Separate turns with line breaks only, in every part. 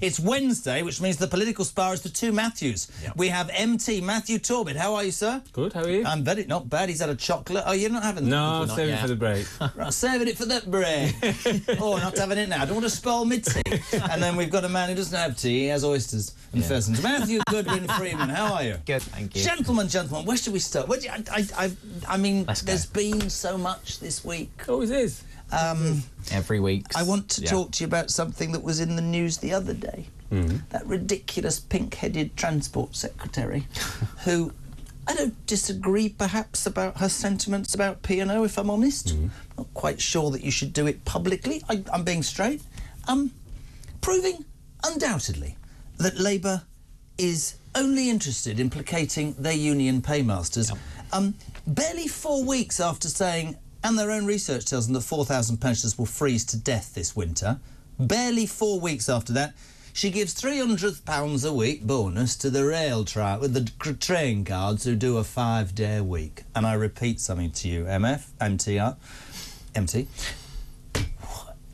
It's Wednesday, which means the political spar is the two Matthews. Yep. We have MT Matthew Torbert. How are you, sir?
Good, how are you?
I'm very not bad. He's had a chocolate. Oh, you're not having that?
No, I'm saving it for the break.
Right, saving it for the break. Oh, not having it now. I don't want to spoil my tea. And then we've got a man who doesn't have tea. He has oysters and pheasants. Matthew Goodwin-Freeman, how are you?
Good, thank you.
Gentlemen, where should we start? I mean, there's been so much this week.
Always is.
Every week.
I want to talk to you about something that was in the news the other day. That ridiculous pink-headed transport secretary who, I don't disagree perhaps about her sentiments about P&O, if I'm honest. Not quite sure that you should do it publicly. I'm being straight. Proving undoubtedly that Labour is only interested in placating their union paymasters. Barely 4 weeks after saying, and their own research tells them that 4,000 pensioners will freeze to death this winter, barely 4 weeks after that, she gives £300 a week bonus to the train cards who do a 5-day week. And I repeat something to you, MT.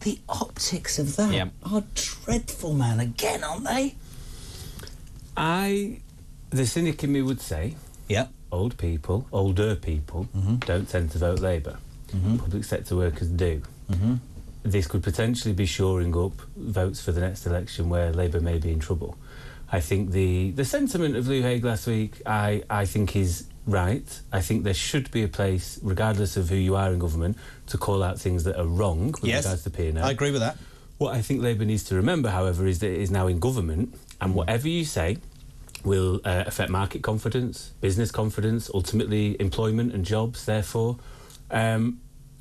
The optics of that are dreadful, man. Again, aren't they?
The cynic in me would say, older people, don't tend to vote Labour. Public sector workers do. This could potentially be shoring up votes for the next election where Labour may be in trouble. I think the sentiment of Lou Hague last week, I think is right. I think there should be a place, regardless of who you are in government, to call out things that are wrong with regards to P&O.
I agree with that.
What I think Labour needs to remember, however, is that it is now in government, and whatever you say will affect market confidence, business confidence, ultimately employment and jobs, therefore.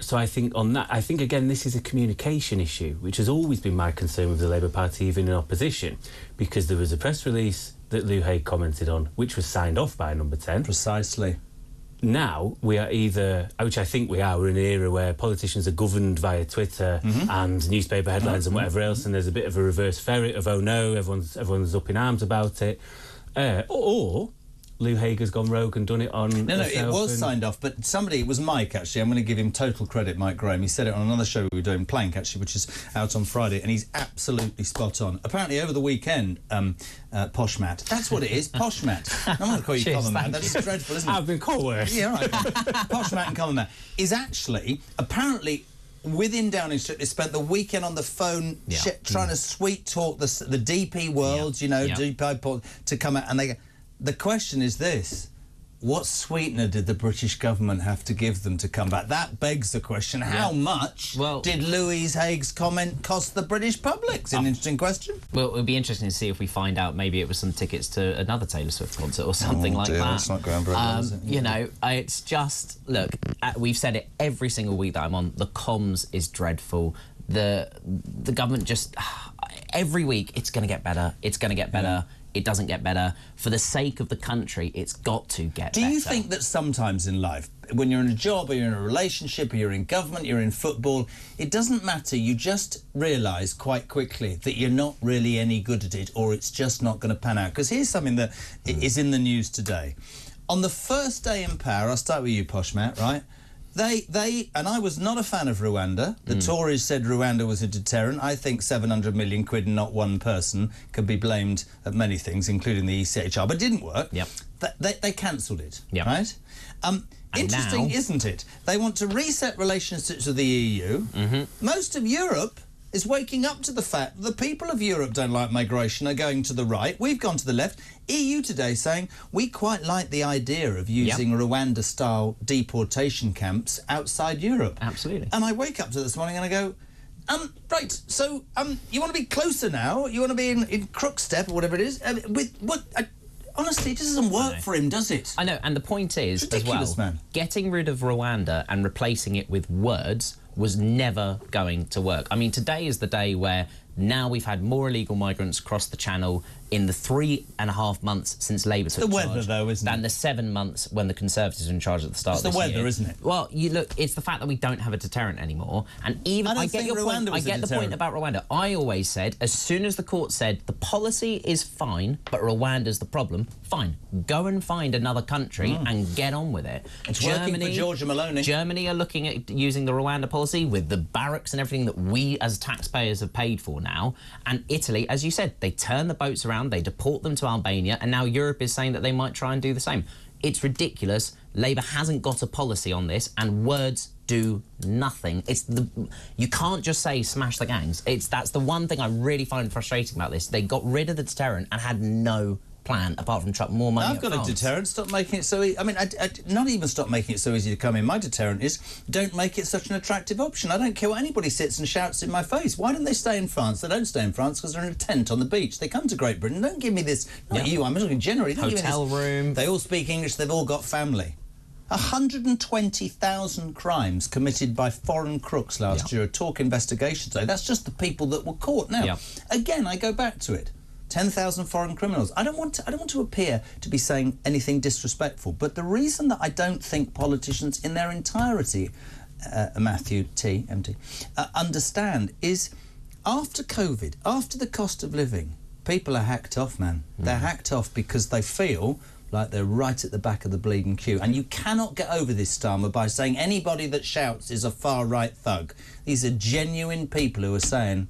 So I think on that, again, this is a communication issue, which has always been my concern with the Labour Party, even in opposition, because there was a press release that Lou Hague commented on, which was signed off by Number 10.
Precisely.
Now, we are either, which I think we are, we're in an era where politicians are governed via Twitter and newspaper headlines and whatever else, and there's a bit of a reverse ferret of, oh no, everyone's up in arms about it. Or Lou Hague has gone rogue and done it on...
No, it was signed off, but somebody, it was Mike, actually. I'm going to give him total credit, Mike Graham. He said it on another show we were doing, Plank, actually, which is out on Friday, and he's absolutely spot on. Apparently, over the weekend, Posh Matt, that's what it is, Posh Matt. I'm going to call you Common Matt. That's dreadful, isn't it?
I've been called worse.
Yeah, right. Posh Matt and Common Matt is actually, apparently... Within Downing Street, they spent the weekend on the phone trying to sweet talk the DP world, you know, DP to come out. And the question is this: what sweetener did the British government have to give them to come back? That begs the question: how much did Louise Hague's comment cost the British public? It's an interesting question.
Well, it would be interesting to see if we find out maybe it was some tickets to another Taylor Swift concert or something like that.
That's not going very well, is it?
You know, it's just, look, we've said it every single week that I'm on, the comms is dreadful. The government just, every week, it's going to get better, it's going to get better. It doesn't get better. For the sake of the country, it's got to get better.
Do you think that sometimes in life, when you're in a job or you're in a relationship or you're in government, you're in football, it doesn't matter, you just realise quite quickly that you're not really any good at it, or it's just not going to pan out? Because here's something that is in the news today. On the first day in power, I'll start with you, Posh Matt, right? They and I was not a fan of Rwanda. The Tories said Rwanda was a deterrent. I think 700 million quid and not one person can be blamed at many things, including the ECHR, but it didn't work. They cancelled it, right? Interesting, isn't it? They want to reset relationships with the EU. Most of Europe is waking up to the fact that the people of Europe don't like migration, are going to the right. We've gone to the left. EU today saying we quite like the idea of using Rwanda-style deportation camps outside Europe.
Absolutely.
And I wake up to this morning and I go, right, so you want to be closer now? You want to be in Crookstep or whatever it is? With what? Honestly, it doesn't work for him, does it?
I know, and the point is, as well, getting rid of Rwanda and replacing it with words was never going to work. I mean, today is the day where now we've had more illegal migrants cross the channel in the 3.5 months since Labour took charge.
The weather, though, isn't it?
Than the 7 months when the Conservatives were in charge at the start of this year.
It's the weather, isn't it?
Well, you look, it's the fact that we don't have a deterrent anymore. And even I get your point. I get the point about Rwanda. I always said, as soon as the court said the policy is fine, but Rwanda's the problem, fine, go and find another country and get on with it.
It's working for Georgia Maloney.
Germany are looking at using the Rwanda policy with the barracks and everything that we as taxpayers have paid for now. And Italy, as you said, they turn the boats around, they deport them to Albania, and now Europe is saying that they might try and do the same. It's ridiculous. Labour hasn't got a policy on this, and words do nothing. You can't just say smash the gangs. That's the one thing I really find frustrating about this. They got rid of the deterrent and had no plan apart from chuck more money.
I've got a deterrent. Stop making it so easy. I mean, not even stop making it so easy to come in. My deterrent is don't make it such an attractive option. I don't care what anybody sits and shouts in my face. Why don't they stay in France? They don't stay in France because they're in a tent on the beach. They come to Great Britain. Don't give me this. Not you. I'm talking generally.
Hotel room.
They all speak English. They've all got family. 120,000 crimes committed by foreign crooks last year. A Talk investigation today. That's just the people that were caught. Now, again, I go back to it. 10,000 foreign criminals. I don't want to appear to be saying anything disrespectful, but the reason that I don't think politicians in their entirety, Matthew T, MT, understand is after COVID, after the cost of living, people are hacked off, man. They're hacked off because they feel like they're right at the back of the bleeding queue. And you cannot get over this, Starmer, by saying anybody that shouts is a far-right thug. These are genuine people who are saying,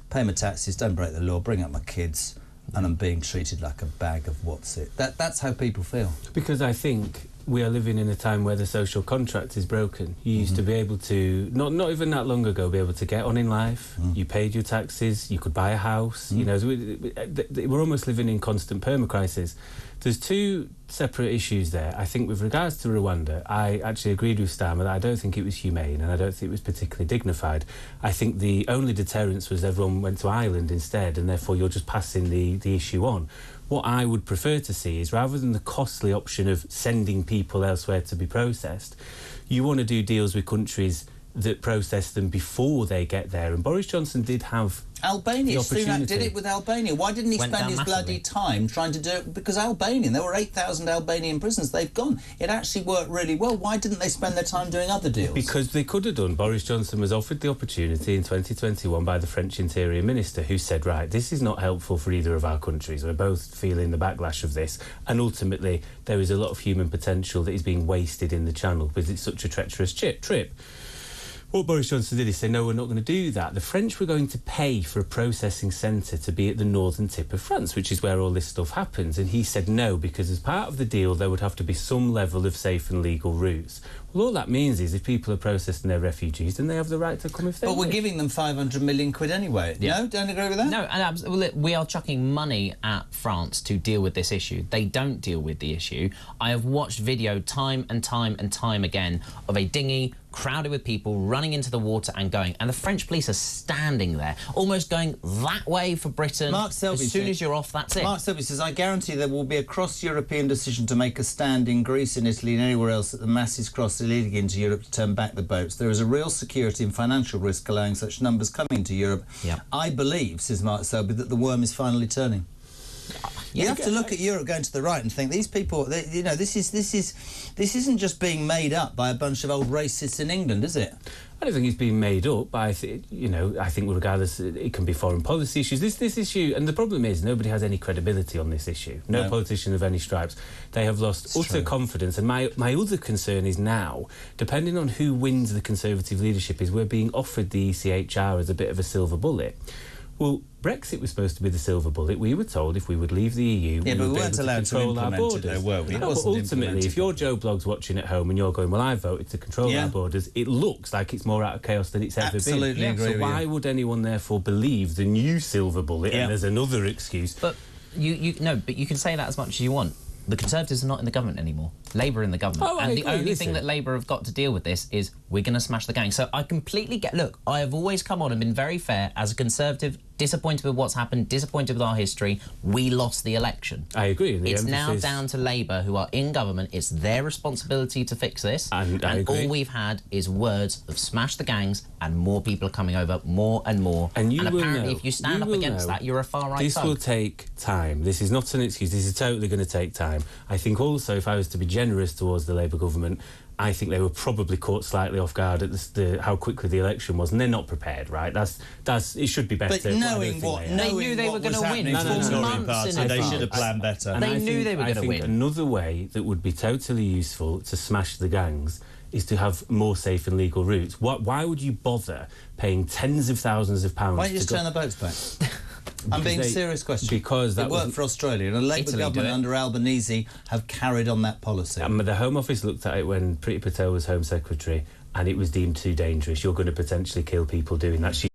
pay my taxes, don't break the law, bring up my kids, and I'm being treated like a bag of what's it. That's how people feel.
Because I think we are living in a time where the social contract is broken. You used to be able to, not even that long ago, be able to get on in life. You paid your taxes, you could buy a house. You know, we're almost living in constant permacrisis. There's two separate issues there. I think with regards to Rwanda, I actually agreed with Starmer that I don't think it was humane and I don't think it was particularly dignified. I think the only deterrence was everyone went to Ireland instead, and therefore you're just passing the issue on. What I would prefer to see is, rather than the costly option of sending people elsewhere to be processed, you want to do deals with countries that process them before they get there. And Boris Johnson did have
Albania. Sunak did it with Albania. Why didn't he spend his bloody time trying to do it? Because Albanian, there were 8,000 Albanian prisons. They've gone. It actually worked really well. Why didn't they spend their time doing other deals?
Because they could have done. Boris Johnson was offered the opportunity in 2021 by the French Interior Minister, who said, right, this is not helpful for either of our countries. We're both feeling the backlash of this. And ultimately, there is a lot of human potential that is being wasted in the Channel because it's such a treacherous trip. What Boris Johnson did is say, no, we're not going to do that. The French were going to pay for a processing centre to be at the northern tip of France, which is where all this stuff happens. And he said no, because as part of the deal, there would have to be some level of safe and legal routes. Well, all that means is if people are processing their refugees, then they have the right to come if they
wish. But we're giving them 500 million quid anyway. Yeah. No, don't agree with that?
No, and we are chucking money at France to deal with this issue. They don't deal with the issue. I have watched video time and time and time again of a dinghy crowded with people running into the water and going, and the French police are standing there, almost going that way for Britain.
Mark Selby,
as soon as you're off, that's it.
Mark Selby says, I guarantee there will be a cross-European decision to make a stand in Greece and Italy and anywhere else that the masses cross illegally into Europe to turn back the boats. There is a real security and financial risk allowing such numbers coming to Europe. Yep. I believe, says Mark Selby, that the worm is finally turning. You have to look at Europe going to the right and think these people, you know, this isn't just being made up by a bunch of old racists in England, is it?
I don't think it's being made up, but I think regardless, it can be foreign policy issues. This issue, and the problem is nobody has any credibility on this issue. No politician of any stripes. They have lost utter confidence. And my other concern is now, depending on who wins the Conservative leadership, is we're being offered the ECHR as a bit of a silver bullet. Well, Brexit was supposed to be the silver bullet. We were told if we would leave the EU, we would be able to control our borders.
It, were we?
But ultimately, if you're Joe Bloggs watching at home and you're going, well, I voted to control our borders, it looks like it's more out of chaos than it's ever been.
Absolutely agree with you.
So why would anyone therefore believe the new silver bullet? And there's another excuse.
But you can say that as much as you want. The Conservatives are not in the government anymore. Labour are in the government. And the only thing that Labour have got to deal with this is we're going to smash the gang. So I completely get... Look, I have always come on and been very fair as a Conservative, disappointed with what's happened, disappointed with our history. We lost the election.
I agree.
It's now down to Labour, who are in government. It's their responsibility to fix this.
And
all we've had is words of smash the gangs, and more people are coming over, more and more.
And
apparently, if you stand up against that, you're a far-right thug.
This will take time. This is not an excuse. This is totally going to take time. I think also, if I was to be generous towards the Labour government, I think they were probably caught slightly off guard at how quickly the election was, and they're not prepared, right? It should be better.
But knowing
they knew they were going to win for months in
they should have planned better.
They knew they were going to win.
Another way that would be totally useful to smash the gangs is to have more safe and legal routes. Why would you bother paying tens of thousands of pounds?
Why don't you just turn the boats back? I'm being a serious question.
Because that
worked for Australia, and a Labour government under Albanese have carried on that policy.
The Home Office looked at it when Priti Patel was Home Secretary, and it was deemed too dangerous. You're going to potentially kill people doing that.